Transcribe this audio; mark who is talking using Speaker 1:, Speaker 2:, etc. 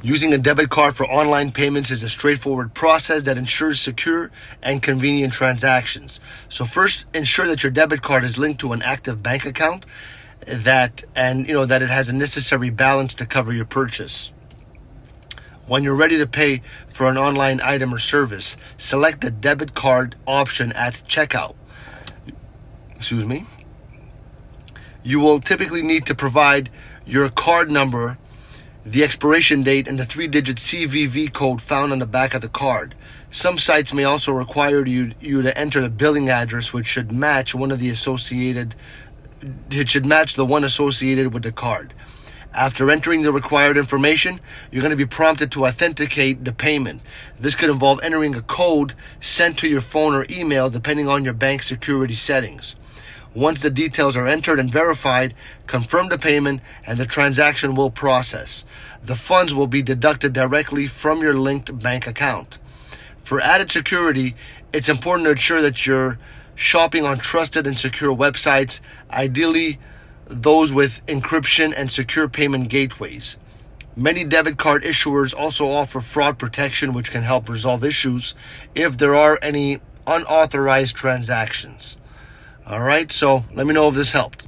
Speaker 1: Using a debit card for online payments is a straightforward process that ensures secure and convenient transactions. So first, ensure that your debit card is linked to an active bank account that it has a necessary balance to cover your purchase. When you're ready to pay for an online item or service, select the debit card option at checkout. You will typically need to provide your card number, the expiration date, and the 3-digit CVV code found on the back of the card. Some sites may also require you to enter the billing address, which should match the one associated with the card. After entering the required information, you're going to be prompted to authenticate the payment. This could involve entering a code sent to your phone or email, depending on your bank security settings. Once the details are entered and verified, confirm the payment and the transaction will process. The funds will be deducted directly from your linked bank account. For added security, it's important to ensure that you're shopping on trusted and secure websites, ideally those with encryption and secure payment gateways. Many debit card issuers also offer fraud protection, which can help resolve issues if there are any unauthorized transactions. All right, so let me know if this helped.